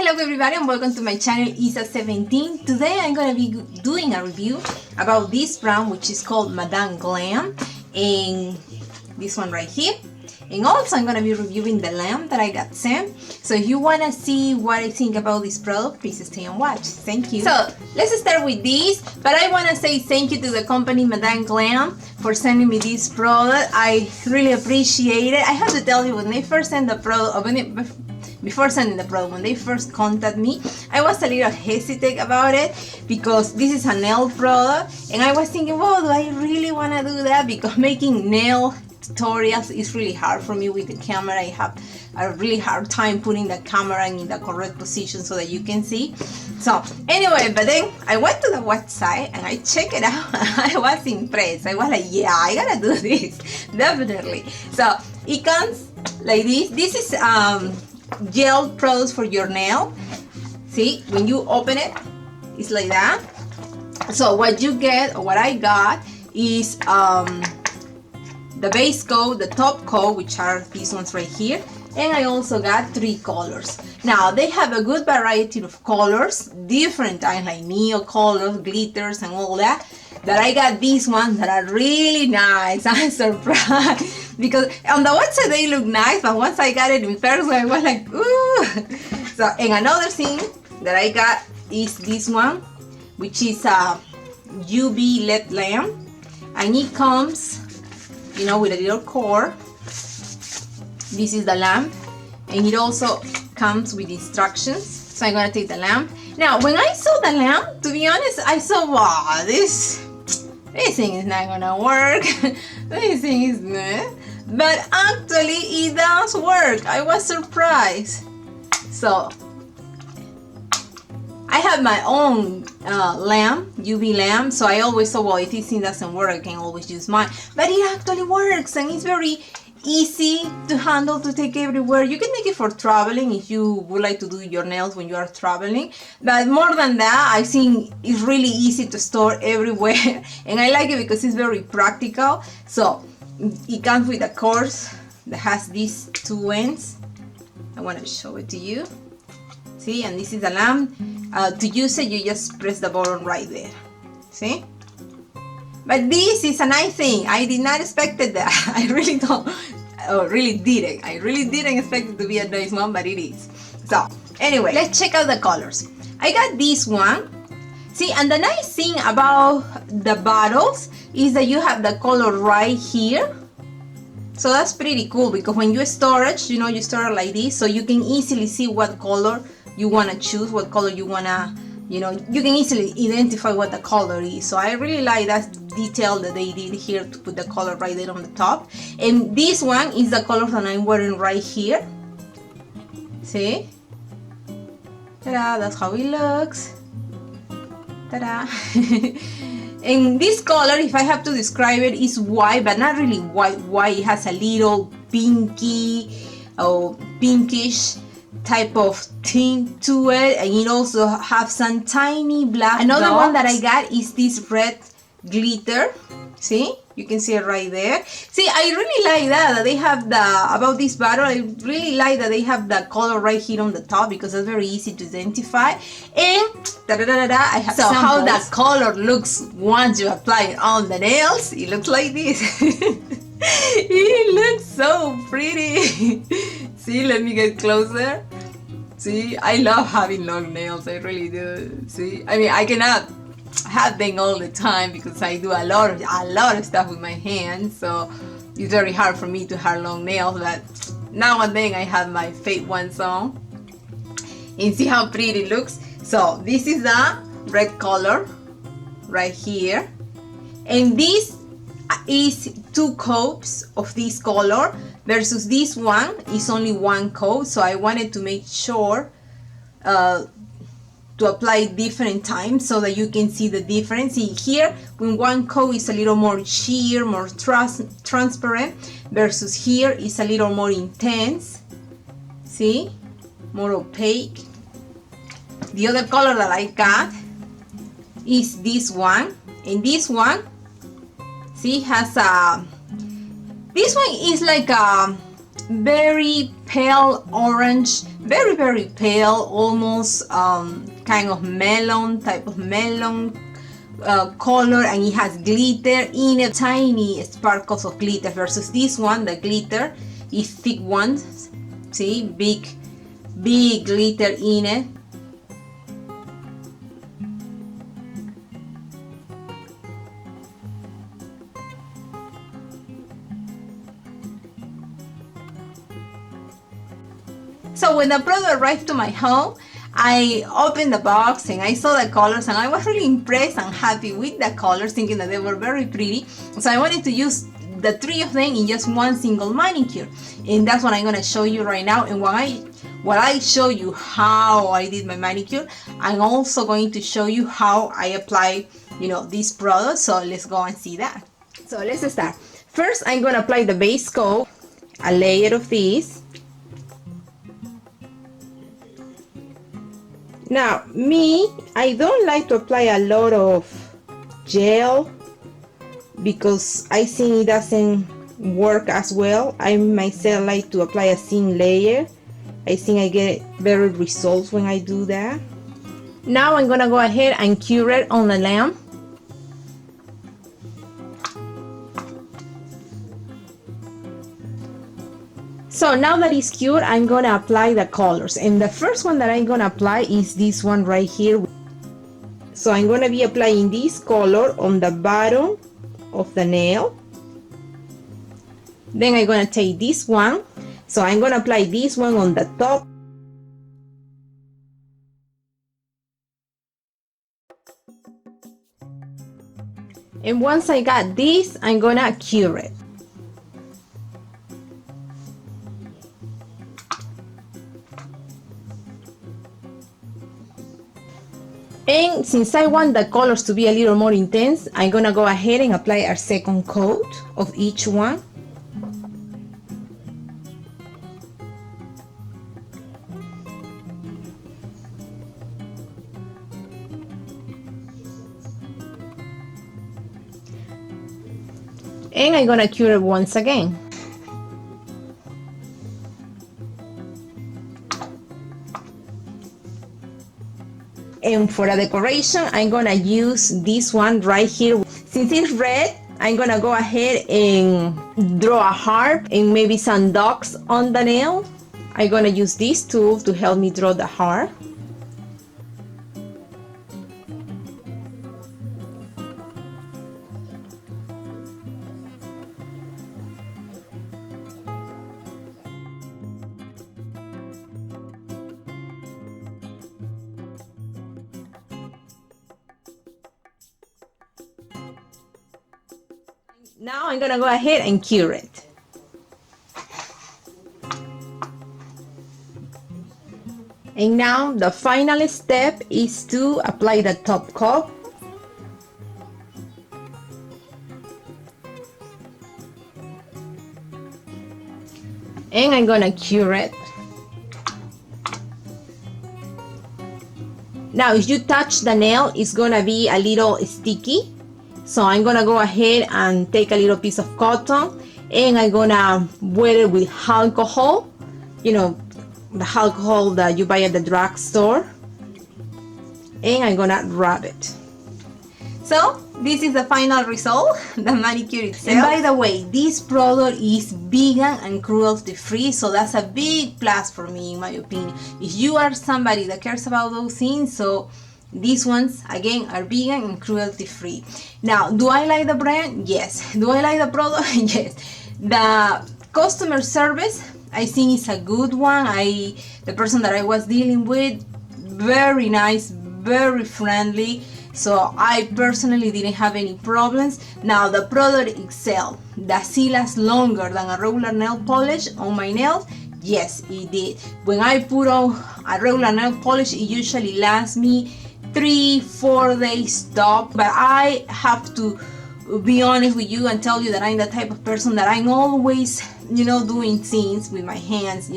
Hello everybody and welcome to my channel Isa17. Today I'm going to be doing a review about this brand which is called Madame Glam, and this one right here. And also I'm going to be reviewing the lamp that I got sent. So if you want to see what I think about this product, please stay and watch. Thank you. So let's start with this, but I want to say thank you to the company Madame Glam for sending me this product. I really appreciate it. I have to tell you, when they first sent the product, before sending the product, when they first contacted me, I was a little hesitant about it because this is a nail product, and I was thinking, well, do I really want to do that? Because making nail tutorials is really hard for me with the camera. I have a really hard time putting the camera in the correct position so that you can see. So anyway, but then I went to the website and I checked it out. I was impressed. I was like, yeah, I gotta do this, definitely. So it comes like this. This is gel products for your nail. See, when you open it, it's like that. So what you get, or what I got, is the base coat, the top coat, which are these ones right here, and I also got 3 colors. Now they have a good variety of colors, different types like neo colors, glitters, and all that. That I got these ones that are really nice. I'm surprised because on the website they look nice, but once I got it in person, I was like, ooh. So, and another thing that I got is this one, which is a UV LED lamp, and it comes, you know, with a little cord. This is the lamp, and it also comes with instructions. So I'm gonna take the lamp. Now, when I saw the lamp, to be honest, I saw, wow, this thing is not gonna work. This thing is not. But actually, it does work. I was surprised. So I have my own lamp, UV lamp, so I always thought, well, if this thing doesn't work, I can always use mine. But it actually works, and it's very easy to handle, to take everywhere. You can take it for traveling if you would like to do your nails when you are traveling. But more than that, I think it's really easy to store everywhere. And I like it because it's very practical. So it comes with a cord that has these 2 ends. I want to show it to you. See, and this is the lamp. To use it, you just press the button right there. See? But this is a nice thing. I did not expect that. I really don't. Really didn't. I really didn't expect it to be a nice one, but it is. So anyway, let's check out the colors. I got this one. See, and the nice thing about the bottles is that you have the color right here. So that's pretty cool because when you store it, you know, you store it like this, so you can easily see what color you want to choose, what color you want to, you know, you can easily identify what the color is. So I really like that detail that they did here to put the color right there on the top. And this one is the color that I'm wearing right here. See? Ta-da, that's how it looks. Ta-da. And this color, if I have to describe it, is white, but not really white. It has a little pinky or pinkish type of tint to it, and it also has some tiny black Another dots. One that I got is this red glitter. See, you can see it right there. See, I really like that they have about this bottle. I really like that they have the color right here on the top because it's very easy to identify. And I have so samples. How that color looks once you apply it on the nails, it looks like this. It looks so pretty. See, let me get closer. See, I love having long nails. I really do. See, I mean, I cannot have them all the time because I do a lot of stuff with my hands, so it's very hard for me to have long nails. But now and then I have my fake ones on, and see how pretty it looks. So this is the red color right here, and this is 2 coats of this color versus this one is only 1 coat. So I wanted to make sure to apply different times so that you can see the difference. See here, when 1 coat is a little more sheer, more transparent, versus here is a little more intense. See, more opaque. The other color that I got is this one, and this one, see, has a, this one is like a very pale orange, very pale, almost kind of melon, type of melon color, and it has glitter in it, tiny sparkles of glitter, versus this one, the glitter is thick ones, see, big glitter in it. So when the product arrived to my home, I opened the box and I saw the colors, and I was really impressed and happy with the colors, thinking that they were very pretty. So I wanted to use the 3 of them in just one single manicure, and that's what I'm going to show you right now. And while I show you how I did my manicure, I'm also going to show you how I apply, this product. So let's go and see that. So let's start. First, I'm going to apply the base coat, a layer of this. Now, I don't like to apply a lot of gel because I think it doesn't work as well. I myself like to apply a thin layer. I think I get better results when I do that. Now I'm gonna go ahead and cure it on the lamp. So now that it's cured, I'm gonna apply the colors, and the first one that I'm gonna apply is this one right here. So I'm gonna be applying this color on the bottom of the nail. Then I'm gonna take this one, so I'm gonna apply this one on the top. And once I got this, I'm gonna cure it. And since I want the colors to be a little more intense, I'm gonna go ahead and apply a second coat of each one. And I'm gonna cure it once again. And for a decoration, I'm gonna use this one right here. Since it's red, I'm gonna go ahead and draw a heart and maybe some dots on the nail. I'm gonna use this tool to help me draw the heart. Now I'm gonna go ahead and cure it. And now the final step is to apply the top coat. And I'm gonna cure it. Now if you touch the nail, it's gonna be a little sticky. So I'm gonna go ahead and take a little piece of cotton, and I'm gonna wet it with alcohol, the alcohol that you buy at the drugstore, and I'm gonna rub it. So this is the final result, the manicure itself. And by the way, this product is vegan and cruelty free, so that's a big plus for me, in my opinion. If you are somebody that cares about those things, so these ones again are vegan and cruelty free. Now, do I like the brand? Yes. Do I like the product? Yes. The customer service, I think, is a good one. The person that I was dealing with, very nice, very friendly. So I personally didn't have any problems. Now the product itself, does it last longer than a regular nail polish on my nails? Yes, it did. When I put on a regular nail polish, it usually lasts me 3-4 days top. But I have to be honest with you and tell you that I'm the type of person that I'm always, doing things with my hands,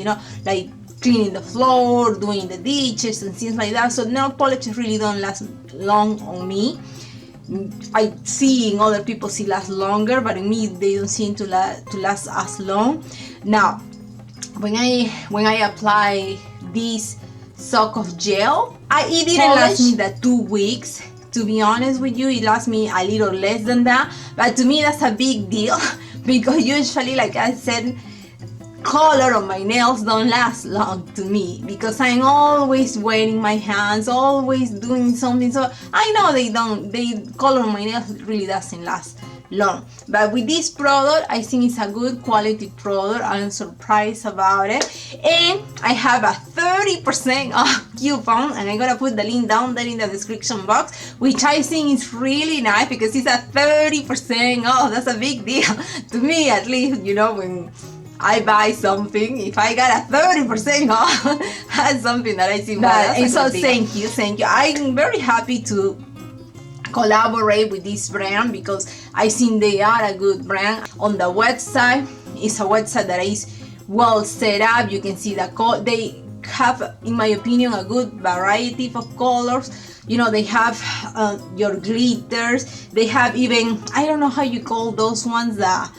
like cleaning the floor, doing the dishes and things like that. So nail polishes really don't last long on me. I see in other people it lasts longer, but in me they don't seem to last as long. Now, when I apply this sock of gel, it didn't last me that 2 weeks. To be honest with you, it lasts me a little less than that, but to me that's a big deal because usually, like I said, color on my nails don't last long to me because I'm always wearing my hands, always doing something. So I know color on my nails really doesn't last long. But with this product, I think it's a good quality product. I'm surprised about it. And I have a 30% off coupon, and I'm gonna put the link down there in the description box, which I think is really nice because it's a 30% off. That's a big deal to me, at least, you know, when I buy something, if I got a 30% off, that's something that I see. And so thank you. I'm very happy to collaborate with this brand because I think they are a good brand. On the website, it's a website that is well set up. You can see they have, in my opinion, a good variety of colors. You know, they have your glitters. They have even, I don't know how you call those ones that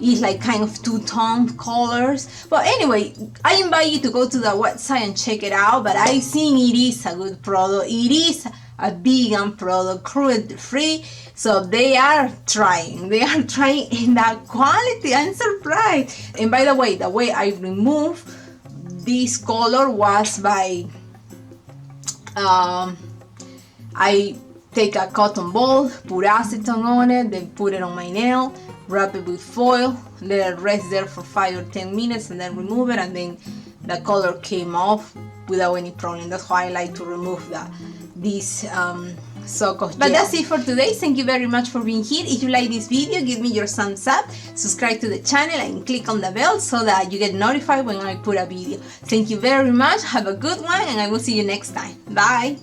is like kind of two-tone colors. But anyway, I invite you to go to the website and check it out. But I think it is a good product. It is a vegan product, cruelty-free. So they are trying in that quality. I'm surprised. And by the way I removed this color was by I take a cotton ball, put acetone on it, then put it on my nail, wrap it with foil, let it rest there for 5 or 10 minutes, and then remove it, and then the color came off without any problem. That's why I like to remove this sock of gel. But that's it for today. Thank you very much for being here. If you like this video, give me your thumbs up, subscribe to the channel, and click on the bell so that you get notified when I put a video. Thank you very much. Have a good one, and I will see you next time. Bye.